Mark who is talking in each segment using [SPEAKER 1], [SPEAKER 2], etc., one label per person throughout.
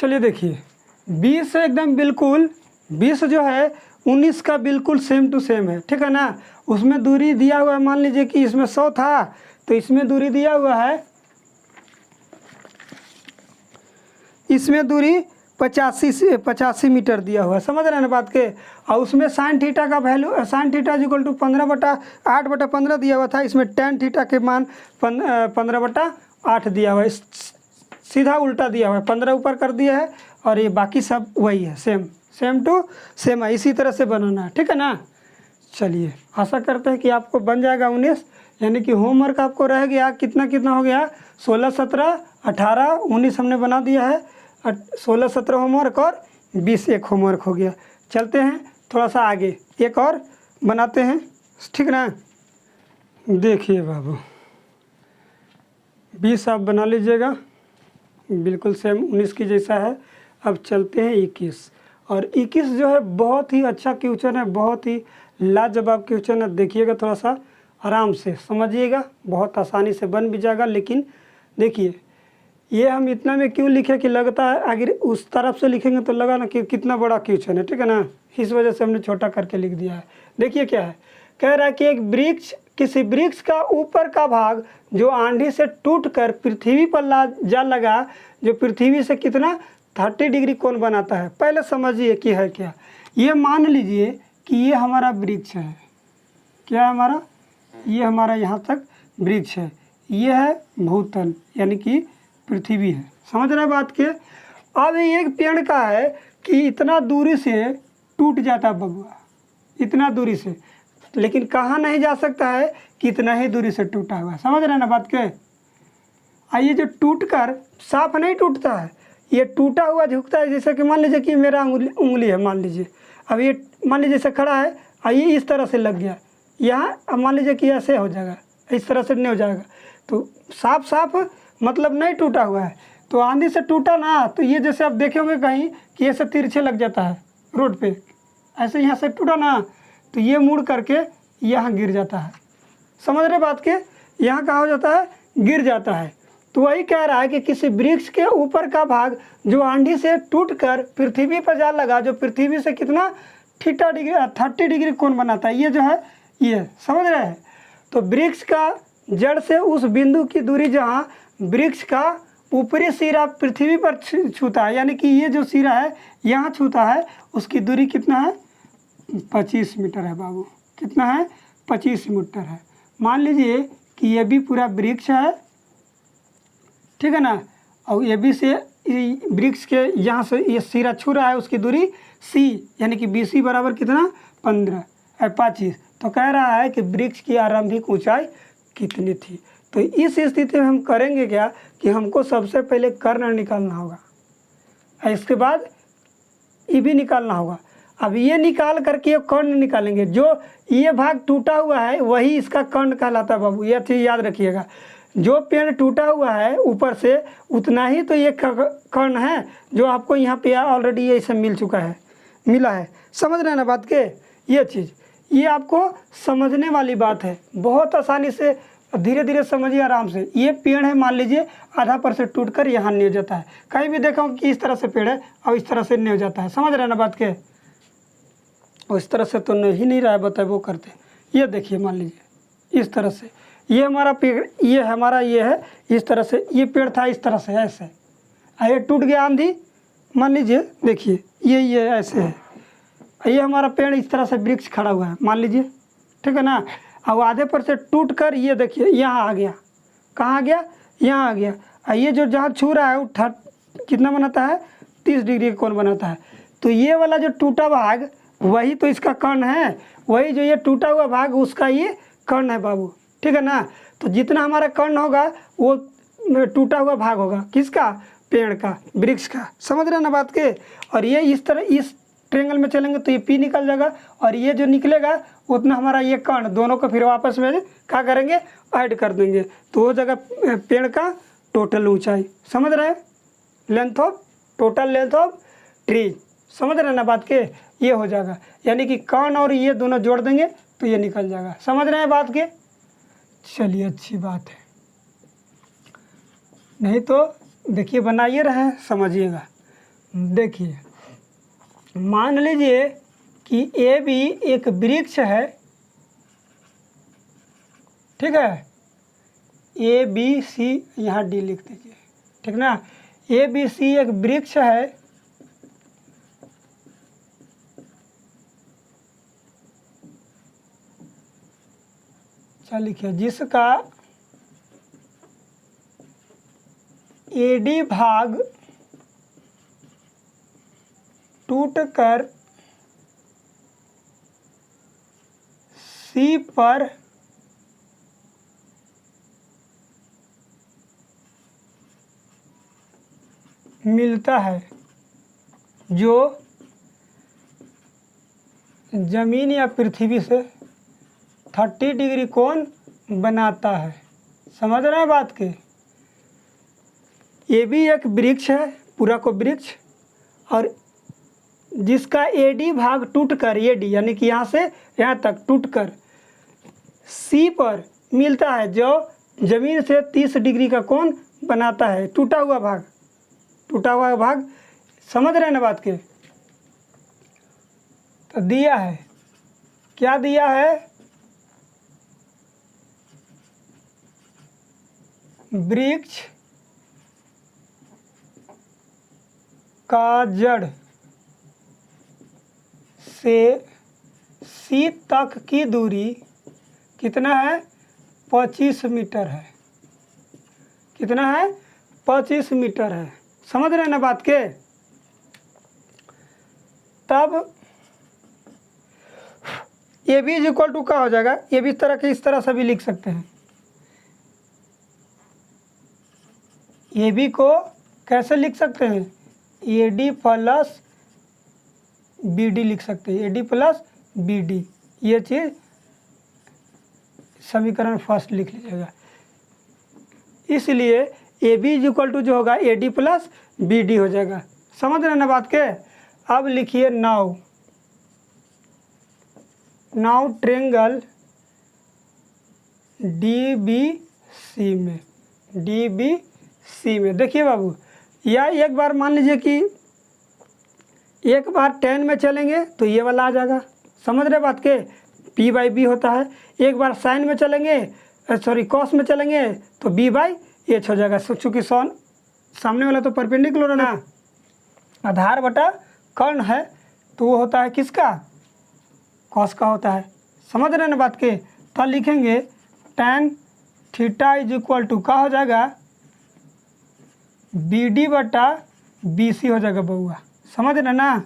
[SPEAKER 1] चलिए देखिए 20 एकदम बिल्कुल 20 जो है 19 का बिल्कुल सेम टू सेम है, ठीक है ना। उसमें दूरी दिया हुआ है, मान लीजिए कि इसमें 100 था तो इसमें दूरी दिया हुआ है, इसमें दूरी 85 मीटर दिया हुआ है, समझ रहे हैं ना बात के। और उसमें साइन थीटा का value sine theta equal to 15/8/15 दिया हुआ था, इसमें टेन थीटा के मान 15/8 दिया हुआ है, सीधा उल्टा दिया हुआ है, 15 ऊपर कर दिया है और ये बाकी सब वही है, सेम टू सेम है, इसी तरह से बनाना है, ठीक है ना। चलिए आशा करते हैं कि आपको बन जाएगा 19, यानी कि होमवर्क आपको रह गया कितना हो गया 16, 17, 18, 19 हमने बना दिया है, 16, 17 होमवर्क और 20 एक होमवर्क हो गया। चलते हैं थोड़ा सा आगे, एक और बनाते हैं, ठीक ना। देखिए बाबू 20 आप बना लीजिएगा, बिल्कुल सेम 19 की जैसा है। अब चलते हैं 21, और 21 जो है बहुत ही अच्छा क्वेश्चन है, बहुत ही लाजवाब क्वेश्चन है। देखिएगा थोड़ा सा आराम से समझिएगा, बहुत आसानी से बन भी जाएगा। लेकिन देखिए ये हम इतना में क्यों लिखे कि लगता है अगर उस तरफ से लिखेंगे तो लगा ना कि कितना बड़ा क्वेश्चन है, ठीक है ना, इस वजह से हमने छोटा करके लिख दिया है। देखिए क्या है, कह रहा है कि एक वृक्ष किसी वृक्ष का ऊपर का भाग जो आंधी से टूटकर पृथ्वी पर जा लगा, जो पृथ्वी से कितना 30 डिग्री कोण बनाता है। पहले समझिए कि है क्या। ये मान लीजिए कि ये हमारा वृक्ष है, क्या हमारा, ये हमारा यहाँ तक वृक्ष है, ये है भूतल यानी कि पृथ्वी है, समझ रहे बात के। अब एक पेड़ का है कि इतना दूरी से टूट जाता है बबुआ, इतना दूरी से, लेकिन कहाँ नहीं जा सकता है कि इतना ही दूरी से टूटा हुआ है, समझ रहे ना बात के। आइए जो टूट कर साफ नहीं टूटता है, ये टूटा हुआ झुकता है। जैसे कि मान लीजिए कि मेरा उंगली है, मान लीजिए अब ये मान लीजिए से खड़ा है, आइए इस तरह से लग गया यहाँ, अब मान लीजिए कि ऐसे हो जाएगा, इस तरह से नहीं हो जाएगा, तो साफ मतलब नहीं टूटा हुआ है। तो आंधी से टूटा ना, तो ये जैसे आप देखेंगे कहीं कि ऐसे तिरछे लग जाता है रोड पे, ऐसे यहाँ से टूटा ना तो ये मुड़ करके यहाँ गिर जाता है, समझ रहे बात के, यहाँ कहाँ हो जाता है, गिर जाता है। तो वही कह रहा है कि किसी वृक्ष के ऊपर का भाग जो आंधी से टूटकर पृथ्वी पर जा लगा, जो पृथ्वी से कितना 30 डिग्री कोण बनाता है, ये जो है ये, समझ रहे हैं। तो वृक्ष का जड़ से उस बिंदु की दूरी जहाँ वृक्ष का ऊपरी सिरा पृथ्वी पर छूता है, यानी कि ये जो सिरा है यहाँ छूता है, उसकी दूरी कितना है 25 मीटर है बाबू, कितना है 25 मीटर है। मान लीजिए कि ये भी पूरा वृक्ष है, ठीक है ना, और ये भी से वृक्ष के यहाँ से ये सिरा छू रहा है, उसकी दूरी सी यानी कि BC बराबर कितना 15 और 25। तो कह रहा है कि वृक्ष की आरंभिक ऊंचाई कितनी थी। तो इस स्थिति में हम करेंगे क्या कि हमको सबसे पहले कर्ण निकालना होगा, इसके बाद ये भी निकालना होगा। अब ये निकाल करके ये कर्ण निकालेंगे, जो ये भाग टूटा हुआ है वही इसका कर्ण कहलाता है बाबू, ये चीज़ याद रखिएगा। जो पेड़ टूटा हुआ है ऊपर से उतना ही तो ये कर्ण है जो आपको यहाँ पे ऑलरेडी ये सब मिला है, समझ रहे हैं ना बात के। ये चीज़ ये आपको समझने वाली बात है, बहुत आसानी से धीरे धीरे समझिए आराम से। ये पेड़ है, मान लीजिए आधा पर से टूट कर यहाँ नहीं हो जाता है, कहीं भी देखा कि इस तरह से पेड़ है और इस तरह से नहीं हो जाता है, समझ रहे हैं ना बात के। और इस तरह से तो नहीं रहा है, बताए वो करते। ये देखिए मान लीजिए इस तरह से, ये हमारा पेड़, ये हमारा ये है, इस तरह से ये पेड़ था, इस तरह से ऐसे, ये टूट गया आंधी, मान लीजिए देखिए ये ऐसे है, ये हमारा पेड़ इस तरह से वृक्ष खड़ा हुआ है मान लीजिए, ठीक है ना। अब आधे पर से टूट कर ये देखिए यहाँ आ गया, कहाँ आ गया, यहाँ आ गया, और ये जो जहाँ छू रहा है वो कितना बनाता है 30 डिग्री का कोण बनाता है। तो ये वाला जो टूटा भाग वही तो इसका कर्ण है, वही जो ये टूटा हुआ भाग उसका ये कर्ण है बाबू, ठीक है ना। तो जितना हमारा कर्ण होगा वो टूटा हुआ भाग होगा, किसका, पेड़ का, वृक्ष का, समझ रहे हैं ना बात के। और ये इस तरह इस ट्रेंगल में चलेंगे तो ये P निकल जाएगा, और ये जो निकलेगा उतना हमारा ये कर्ण, दोनों को फिर वापस में क्या करेंगे, ऐड कर देंगे, तो वो जगह पेड़ का टोटल ऊंचाई, समझ रहे हैं, टोटल लेंथ ऑफ ट्री, समझ रहे हैं ना बात के, ये हो जाएगा। यानी कि कर्ण और ये दोनों जोड़ देंगे तो ये निकल जाएगा, समझ रहे हैं बात के। चलिए अच्छी बात है, नहीं तो देखिए बनाइए रहे समझिएगा। देखिए, मान लीजिए कि ए बी एक वृक्ष है, ठीक है, ए बी सी, यहाँ डी लिख दीजिए, ठीक ना। ए बी सी एक वृक्ष है, क्या लिखिए, जिसका एडी भाग टूटकर सी पर मिलता है, जो जमीन या पृथ्वी से 30 डिग्री कोण बनाता है। समझ रहे हैं बात के। ये भी एक वृक्ष है, पूरा को वृक्ष, और जिसका एडी भाग टूटकर, एडी यानी कि यहाँ से यहाँ तक टूटकर सी पर मिलता है, जो जमीन से 30 डिग्री का कोण बनाता है। टूटा हुआ भाग, समझ रहे हैं ना बात के। तो दिया है, क्या दिया है, वृक्ष का जड़ से सी तक की दूरी कितना है, 25 मीटर है। कितना है, 25 मीटर है। समझ रहे हैं ना बात के। तब A B is equal to क्या हो जाएगा, ये भी इस तरह से भी लिख सकते हैं। ए बी को कैसे लिख सकते हैं, A D plus B D लिख सकते हैं, A D plus B D. ये चीज़ समीकरण फर्स्ट लिख लीजिएगा। इसलिए A B is equal to जो होगा A D plus B D हो जाएगा। समझ रहे हैं ना बात के। अब लिखिए now triangle D B C में देखिए बाबू, या एक बार मान लीजिए कि एक बार टेन में चलेंगे तो ये वाला आ जाएगा। समझ रहे बात के, पी बाई बी होता है। एक बार साइन में चलेंगे, सॉरी कॉस में चलेंगे तो बी बाई एच हो जाएगा। चूँकि सामने वाला तो परपेंडिकुलर है ना, आधार बटा कर्ण है, तो वो होता है किसका, कॉस का होता है। समझ रहे हैं ना बात के। तो लिखेंगे tan theta is equal to क्या हो जाएगा, बी डी बटा बी सी हो जाएगा बउआ। समझ रहे ना।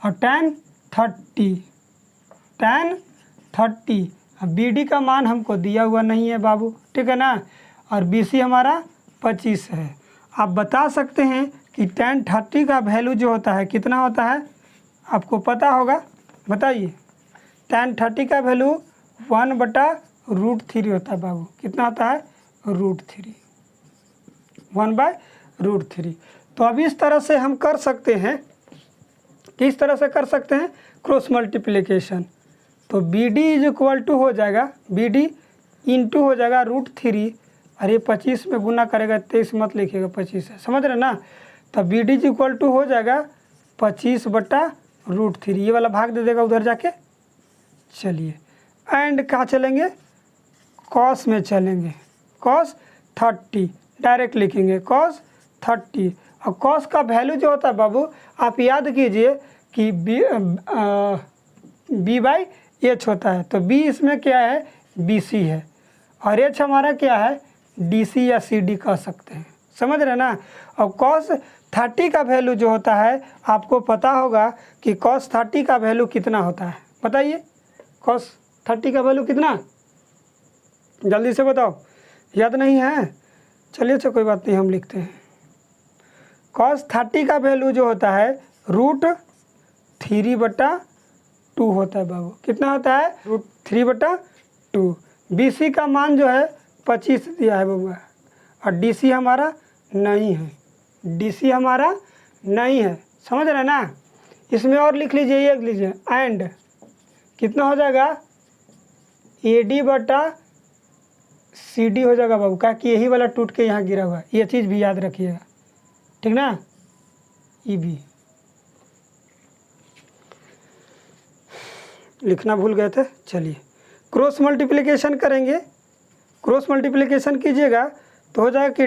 [SPEAKER 1] और tan 30 बी डी का मान हमको दिया हुआ नहीं है बाबू, ठीक है ना। और बी सी हमारा 25 है। आप बता सकते हैं कि tan 30 का वैल्यू जो होता है कितना होता है, आपको पता होगा, बताइए। tan 30 का वैल्यू 1/√3 होता है बाबू। कितना होता है, √3, 1/√3। तो अब इस तरह से हम कर सकते हैं, किस तरह से कर सकते हैं, क्रॉस मल्टीप्लिकेशन। तो B D is equal to हो जाएगा, बी डी इंटू हो जाएगा √3, और ये 25 में गुना करेगा, 23 मत लिखिएगा, 25 है। समझ रहे ना। तो B D is equal to हो जाएगा 25/√3। ये वाला भाग दे देगा उधर जाके। चलिए एंड कहाँ चलेंगे, कॉस में चलेंगे, cos 30 डायरेक्ट लिखेंगे cos 30। और cos का वैल्यू जो होता है बाबू, आप याद कीजिए कि बी बाई एच होता है। तो बी इसमें क्या है, बी सी है, और एच हमारा क्या है, डी सी या सी डी कह सकते हैं। समझ रहे ना। और cos 30 का वैल्यू जो होता है, आपको पता होगा कि cos 30 का वैल्यू कितना होता है, बताइए। cos 30 का वैल्यू कितना, जल्दी से बताओ, याद नहीं है। चलिए अच्छा कोई बात नहीं, हम लिखते हैं। cos 30 का वैल्यू जो होता है √3/2 होता है बाबू। कितना होता है, √3/2। बी सी का मान जो है 25 दिया है बाबू, और डी सी हमारा नहीं है, डी सी हमारा नहीं है। समझ रहे ना। इसमें और लिख लीजिए, ये लिख लीजिए एंड कितना हो जाएगा, ए डी बटा सी डी हो जाएगा बाबू। क्या कि यही वाला टूट के यहाँ गिरा हुआ है, ये चीज़ भी याद रखिएगा, ठीक ना। ई भी लिखना भूल गए थे। चलिए क्रॉस मल्टीप्लिकेशन करेंगे, क्रॉस मल्टीप्लिकेशन कीजिएगा तो हो जाएगा कि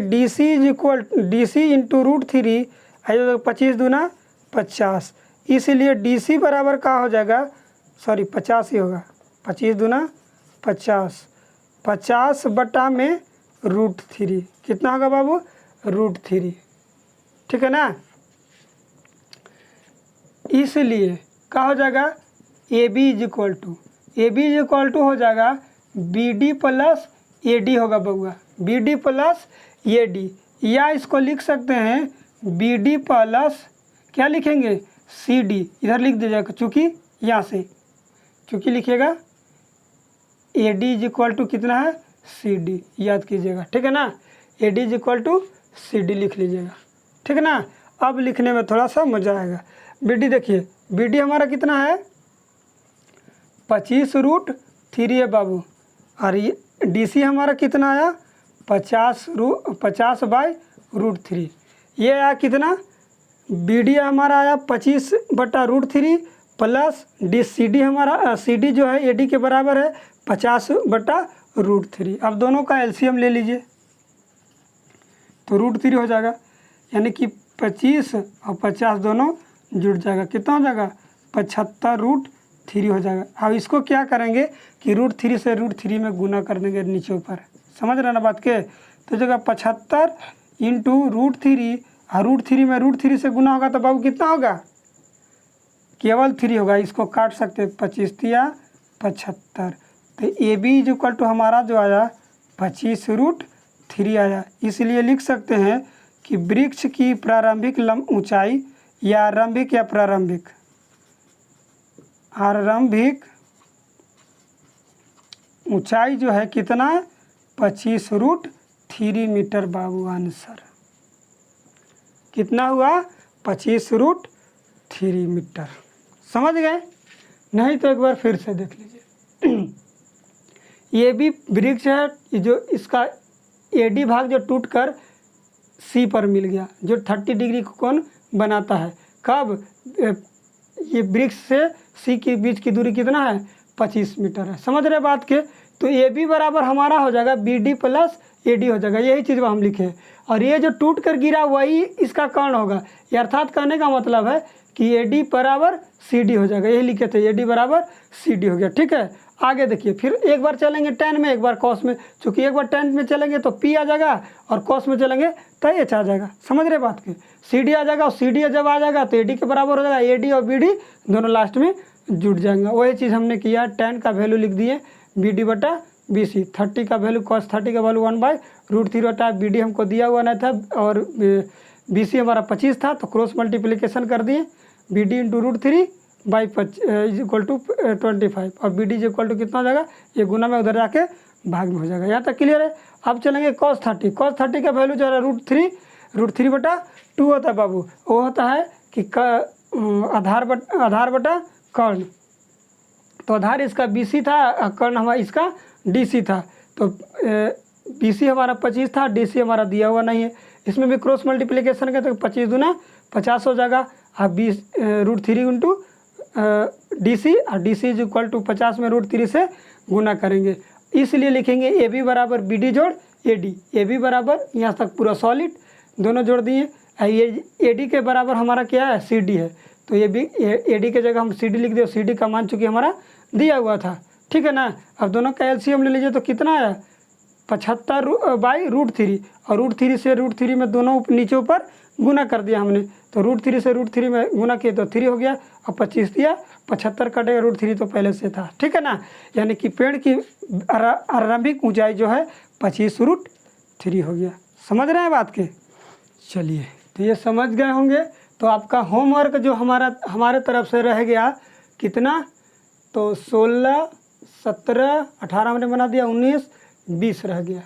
[SPEAKER 1] DC इंटू √3 आइए 25 दूना 50, इसलिए DC बराबर का हो जाएगा, सॉरी 50 ही होगा, 25 दूना 50, 50 बटा में √3 कितना होगा बाबू, √3, ठीक है ना। इसलिए क्या हो जाएगा, AB इज इक्वल टू हो जाएगा BD प्लस AD होगा बउआ, BD प्लस AD, या इसको लिख सकते हैं BD प्लस क्या लिखेंगे CD, इधर लिख दीजिएगा चूँकि यहाँ से, चूँकि लिखिएगा AD इज इक्वल टू कितना है CD, याद कीजिएगा, ठीक है ना। AD is equal to CD लिख लीजिएगा, ठीक है ना। अब लिखने में थोड़ा सा मज़ा आएगा। BD देखिए, BD हमारा कितना है 25 √3 है बाबू, और ये DC हमारा कितना आया 50 बाई √3, ये आया कितना, BD हमारा आया 25 बटा √3 प्लस CD हमारा CD जो है AD के बराबर है 50 बटा √3। अब दोनों का LCM ले लीजिए तो √3 हो जाएगा, यानी कि 25 और 50 दोनों जुड़ जाएगा, कितना हो जाएगा 75√3 हो जाएगा। अब इसको क्या करेंगे कि √3 से √3 में गुना कर देंगे नीचे ऊपर, समझ रहे ना बात के। तो जगह 75 इंटू √3, और √3 में √3 से गुना होगा तो बाबू कितना होगा, केवल 3 होगा, इसको काट सकते हैं 25 या 75। तो AB इज इक्वल टू हमारा जो आया 25 √3 आया, इसलिए लिख सकते हैं कि वृक्ष की प्रारंभिक ऊंचाई या आरंभिक ऊंचाई जो है कितना, 25 √3 मीटर बाबू, आंसर कितना हुआ 25 √3 मीटर। समझ गए, नहीं तो एक बार फिर से देख लीजिए। ये भी वृक्ष है, जो इसका AD भाग जो टूटकर C पर मिल गया, जो 30 डिग्री को कोण बनाता है। कब, ये वृक्ष से C के बीच की दूरी कितना है 25 मीटर है, समझ रहे बात के। तो AB बराबर हमारा हो जाएगा BD प्लस AD हो जाएगा, यही चीज़ हम लिखे। और ये जो टूट कर गिरा वही इसका कर्ण होगा, ये अर्थात कहने का मतलब है कि AD बराबर CD हो जाएगा, यही लिखे थे, AD बराबर CD हो गया, ठीक है। आगे देखिए, फिर एक बार चलेंगे tan में, एक बार cos में, चूँकि एक बार tan में चलेंगे तो P आ जाएगा और cos में चलेंगे तो H आ जाएगा, समझ रहे बात के। CD आ जाएगा, और CD जब आ जाएगा तो AD के बराबर हो जाएगा, AD और BD दोनों लास्ट में जुड़ जाएंगे। वही चीज़ हमने किया, tan का वैल्यू लिख दिए BD बटा BC, 30 का वैल्यू cos 30 का वैल्यू 1/√3 बटा BD हमको दिया हुआ नहीं था, और BC हमारा 25 था, तो क्रॉस मल्टीप्लिकेशन कर दिए, BD into √3 by is equal to 25, और BD इज इक्वल टू कितना हो जाएगा, ये गुना में उधर जाके भाग में हो जाएगा। यहाँ तक क्लियर है। अब चलेंगे cos 30 का वैल्यू जो है √3 बटा 2 होता है बाबू, वो होता है कि आधार बटा कर्ण, तो आधार इसका BC था, कर्ण हमारा इसका DC था, तो BC हमारा 25 था, DC हमारा दिया हुआ नहीं है। इसमें भी क्रॉस मल्टीप्लिकेशन का तो 25 दूना 50 हो जाएगा, अब √3 इंटू DC, और DC इज इक्वल टू 50 में √3 से गुना करेंगे, इसलिए लिखेंगे AB बराबर BD जोड़ AD, AB बराबर यहाँ तक पूरा सॉलिड दोनों जोड़ दिए, AD के बराबर हमारा क्या है CD है, तो ये भी AD के जगह हम CD लिख दिए, CD का मान चूँकि हमारा दिया हुआ था, ठीक है ना। अब दोनों का LCM ले लीजिए तो कितना आया 75 बाई √3, और √3 से √3 में दोनों नीचे ऊपर गुना कर दिया हमने, तो √3 से √3 में गुना किए तो 3 हो गया, और 25 दिया 75 कटेगा, √3 तो पहले से था, ठीक है ना। यानी कि पेड़ की आरंभिक ऊंचाई जो है 25 √3 हो गया, समझ रहे हैं बात के। चलिए, तो ये समझ गए होंगे। तो आपका होमवर्क जो हमारे तरफ से रह गया कितना, तो 16, 17, 18 हमने बना दिया, 19, 20 रह गया,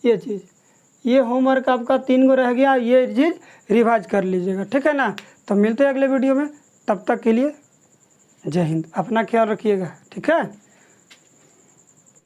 [SPEAKER 1] ये चीज़, ये होमवर्क आपका 3 गो रह गया, ये चीज़ रिवाइज कर लीजिएगा, ठीक है ना। तो मिलते हैं अगले वीडियो में, तब तक के लिए जय हिंद, अपना ख्याल रखिएगा, ठीक है।